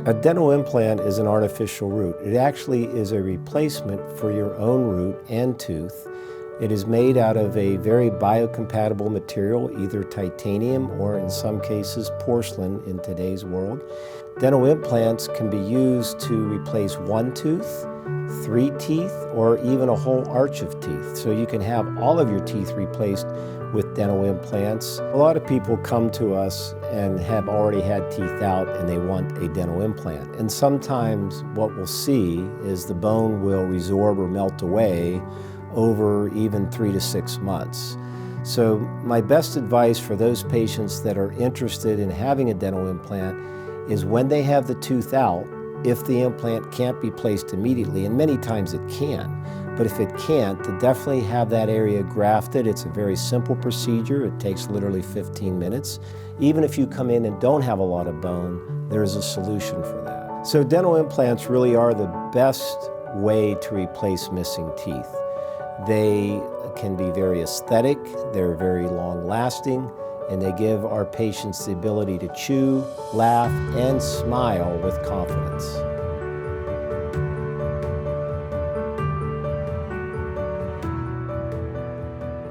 A dental implant is an artificial root. It actually is a replacement for your own root and tooth. It is made out of a very biocompatible material, either titanium or in some cases porcelain in today's world. Dental implants can be used to replace one tooth, 3 teeth, or even a whole arch of teeth. So you can have all of your teeth replaced with dental implants. A lot of people come to us and have already had teeth out and they want a dental implant. And sometimes what we'll see is the bone will resorb or melt away over even 3 to 6 months. So my best advice for those patients that are interested in having a dental implant is when they have the tooth out, if the implant can't be placed immediately, and many times it can, but if it can't, to definitely have that area grafted. It's a very simple procedure. It takes literally 15 minutes. Even if you come in and don't have a lot of bone, there is a solution for that. So dental implants really are the best way to replace missing teeth. They can be very aesthetic, they're very long-lasting, and they give our patients the ability to chew, laugh, and smile with confidence.